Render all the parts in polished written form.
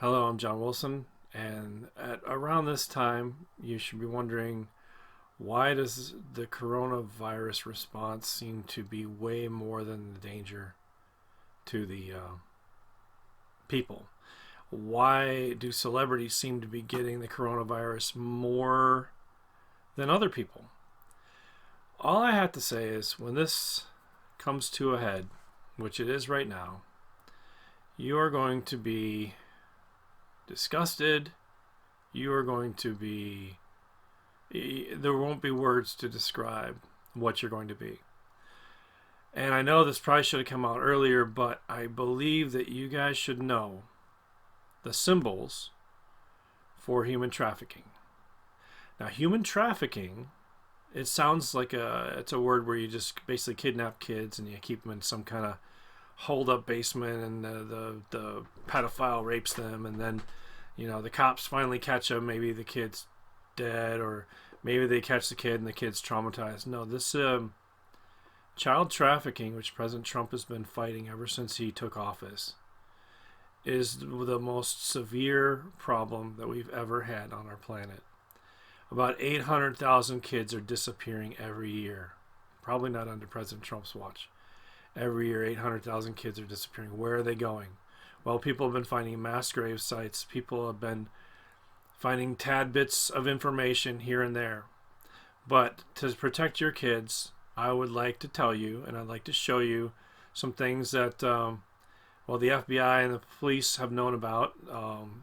Hello, I'm John Wilson, and at around this time, you should be wondering, why does the coronavirus response seem to be way more than the danger to the people? Why do celebrities seem to be getting the coronavirus more than other people? All I have to say is, when this comes to a head, which it is right now, you are going to be disgusted. You are going to be, there won't be words to describe what you're going to be. And I know this probably should have come out earlier, but I believe that you guys should know the symbols for human trafficking. Now, human trafficking, it sounds like it's a word where you just basically kidnap kids and you keep them in some kind of hold up basement, and the pedophile rapes them, and then the cops finally catch him. Maybe the kid's dead, or maybe they catch the kid and the kid's traumatized. No, this child trafficking, which President Trump has been fighting ever since he took office, is the most severe problem that we've ever had on our planet. About 800,000 kids are disappearing every year. Probably not under President Trump's watch. Every year, 800,000 kids are disappearing. Where are they going? Well, people have been finding mass grave sites. People have been finding tad bits of information here and there. But to protect your kids, I would like to tell you, and I'd like to show you some things that, the FBI and the police have known about,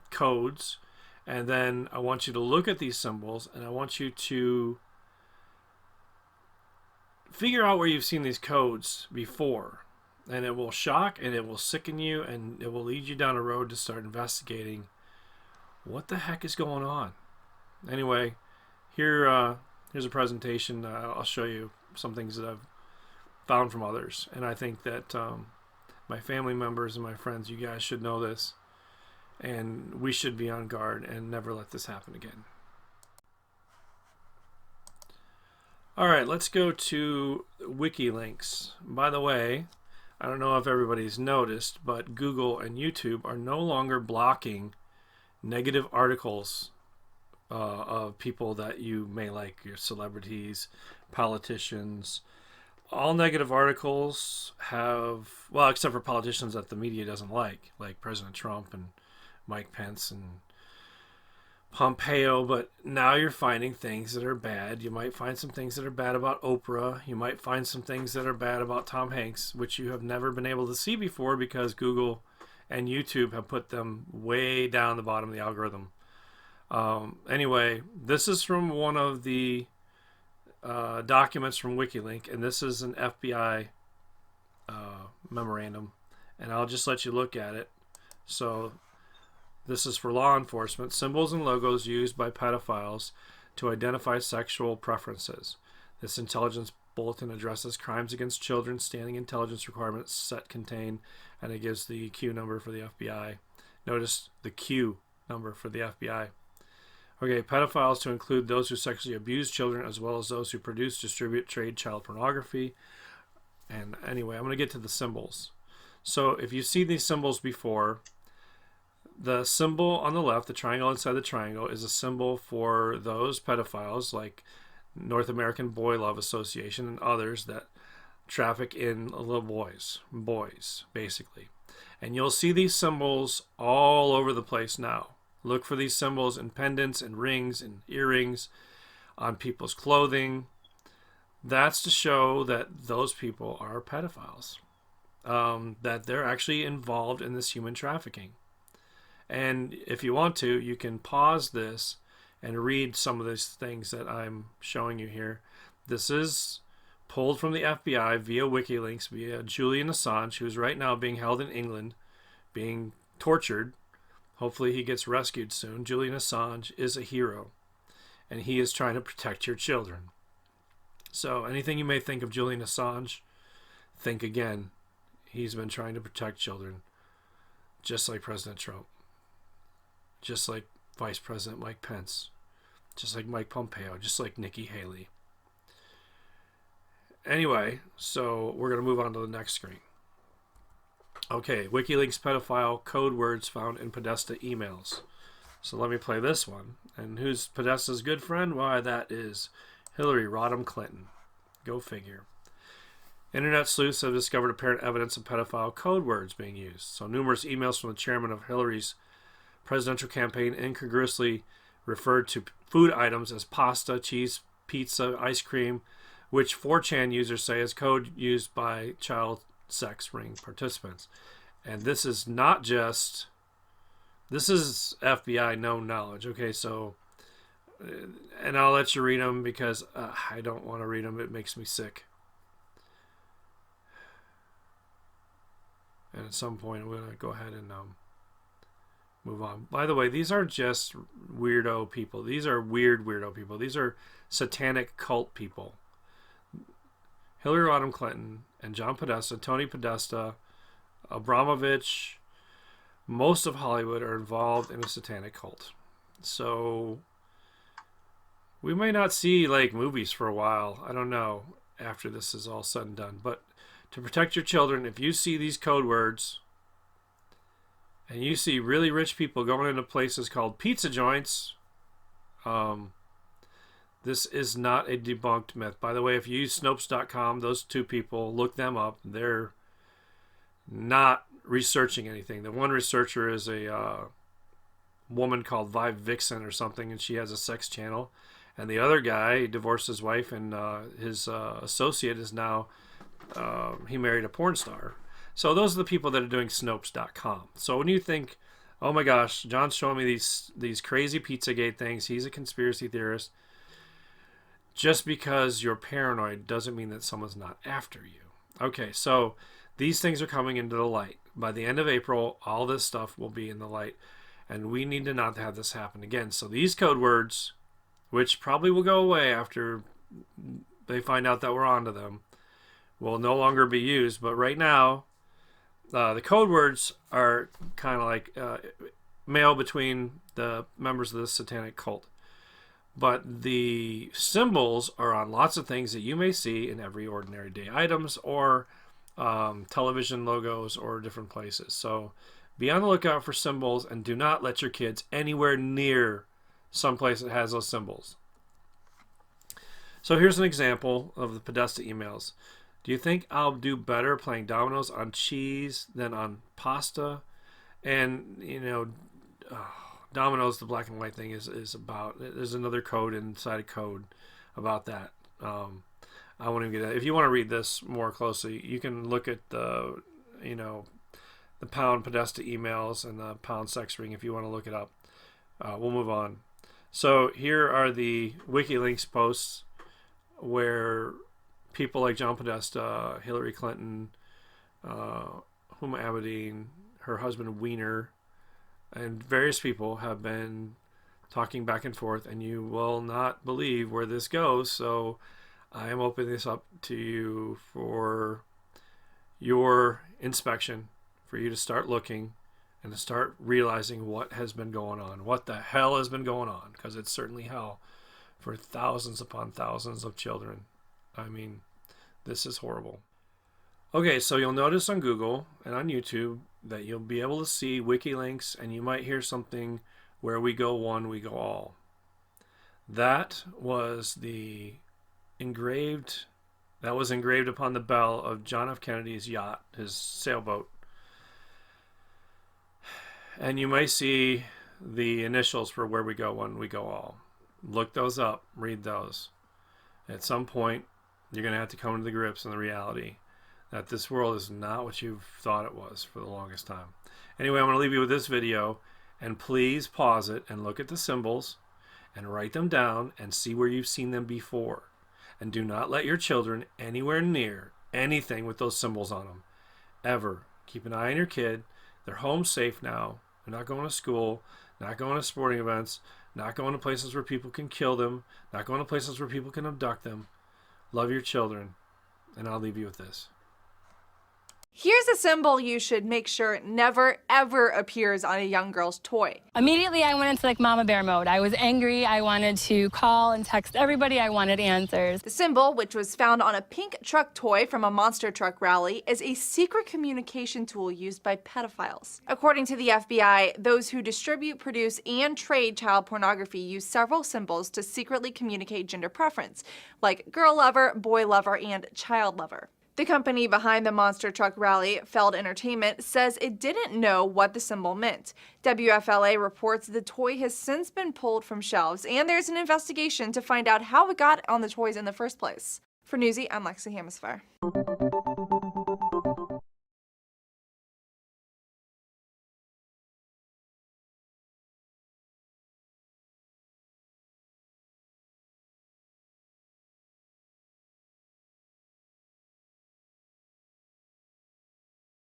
codes. And then I want you to look at these symbols, and I want you to figure out where you've seen these codes before, and it will shock and it will sicken you, and it will lead you down a road to start investigating what the heck is going on. Anyway, here's a presentation. I'll show you some things that I've found from others, and I think that my family members and my friends, you guys should know this, and we should be on guard and never let this happen again. All right, let's go to wiki links. By the way, I don't know if everybody's noticed, but Google and YouTube are no longer blocking negative articles of people that you may like, your celebrities, politicians. All negative articles have, well, except for politicians that the media doesn't like President Trump and Mike Pence and Pompeo, but now you're finding things that are bad. You might find some things that are bad about Oprah. You might find some things that are bad about Tom Hanks, which you have never been able to see before because Google and YouTube have put them way down the bottom of the algorithm. Anyway, this is from one of the documents from WikiLink, and this is an FBI memorandum, and I'll just let you look at it. So this is for law enforcement. Symbols and logos used by pedophiles to identify sexual preferences. This intelligence bulletin addresses crimes against children, standing intelligence requirements set contain, and it gives the Q number for the FBI. Notice the Q number for the FBI. Okay, pedophiles to include those who sexually abuse children, as well as those who produce, distribute, trade child pornography. And anyway, I'm going to get to the symbols. So if you've seen these symbols before, the symbol on the left, the triangle inside the triangle, is a symbol for those pedophiles like North American Boy Love Association and others that traffic in little boys, basically. And you'll see these symbols all over the place now. Look for these symbols in pendants and rings and earrings, on people's clothing. That's to show that those people are pedophiles, that they're actually involved in this human trafficking. And if you want to, you can pause this and read some of these things that I'm showing you here. This is pulled from the FBI via WikiLeaks, via Julian Assange, who is right now being held in England, being tortured. Hopefully he gets rescued soon. Julian Assange is a hero, and he is trying to protect your children. So anything you may think of Julian Assange, think again. He's been trying to protect children, just like President Trump, just like Vice President Mike Pence, just like Mike Pompeo, just like Nikki Haley. Anyway, so we're going to move on to the next screen. Okay, WikiLeaks pedophile code words found in Podesta emails. So let me play this one. And who's Podesta's good friend? Why, that is Hillary Rodham Clinton. Go figure. Internet sleuths have discovered apparent evidence of pedophile code words being used. So numerous emails from the chairman of Hillary's presidential campaign incongruously referred to food items as pasta, cheese, pizza, ice cream, which 4chan users say is code used by child sex ring participants. And this is not just... This is FBI known knowledge. Okay, so... And I'll let you read them because I don't want to read them. It makes me sick. And at some point, I'm going to go ahead and move on. By the way, these are just weirdo people. These are weirdo people. These are satanic cult people. Hillary Rodham Clinton and John Podesta, Tony Podesta, Abramovich, most of Hollywood are involved in a satanic cult. So we may not see like movies for a while. I don't know after this is all said and done. But to protect your children, if you see these code words and you see really rich people going into places called pizza joints, this is not a debunked myth. By the way, if you use Snopes.com, those two people, look them up. They're not researching anything. The one researcher is a woman called Vive Vixen or something, and she has a sex channel. And the other guy divorced his wife, and his associate is now, he married a porn star. So those are the people that are doing Snopes.com. So when you think, oh my gosh, John's showing me these crazy Pizzagate things, he's a conspiracy theorist, just because you're paranoid doesn't mean that someone's not after you. Okay, so these things are coming into the light. By the end of April, all this stuff will be in the light, and we need to not have this happen again. So these code words, which probably will go away after they find out that we're onto them, will no longer be used. But right now, the code words are kind of like mail between the members of this satanic cult. But the symbols are on lots of things that you may see in every ordinary day items or television logos or different places. So be on the lookout for symbols, and do not let your kids anywhere near someplace that has those symbols. So here's an example of the Podesta emails. Do you think I'll do better playing dominoes on cheese than on pasta? And, you know... Dominoes, the black and white thing is about. There's another code inside a code about that. I won't even get that. If you want to read this more closely, you can look at the pound Podesta emails and the pound sex ring if you want to look it up. We'll move on. So here are the WikiLeaks posts where people like John Podesta, Hillary Clinton, Huma Abedin, her husband Wiener, and various people have been talking back and forth, and you will not believe where this goes. So I am opening this up to you for your inspection, for you to start looking and to start realizing what has been going on, what the hell has been going on, because it's certainly hell for thousands upon thousands of children. I mean, this is horrible. Okay, so you'll notice on Google and on YouTube that you'll be able to see wiki links, and you might hear something where we go one, we go all. That was engraved engraved upon the bow of John F. Kennedy's yacht, his sailboat. And you may see the initials for where we go one, we go all. Look those up, read those. At some point, you're going to have to come to the grips in the reality that this world is not what you've thought it was for the longest time. Anyway, I'm going to leave you with this video, and please pause it and look at the symbols and write them down and see where you've seen them before. And do not let your children anywhere near anything with those symbols on them, ever. Keep an eye on your kid. They're home safe now. They're not going to school, not going to sporting events, not going to places where people can kill them, not going to places where people can abduct them. Love your children, and I'll leave you with this. Here's a symbol you should make sure never, ever appears on a young girl's toy. Immediately, I went into mama bear mode. I was angry. I wanted to call and text everybody. I wanted answers. The symbol, which was found on a pink truck toy from a monster truck rally, is a secret communication tool used by pedophiles. According to the FBI, those who distribute, produce, and trade child pornography use several symbols to secretly communicate gender preference, like girl lover, boy lover, and child lover. The company behind the monster truck rally, Feld Entertainment, says it didn't know what the symbol meant. WFLA reports the toy has since been pulled from shelves, and there's an investigation to find out how it got on the toys in the first place. For Newsy, I'm Lexi Hamisfire.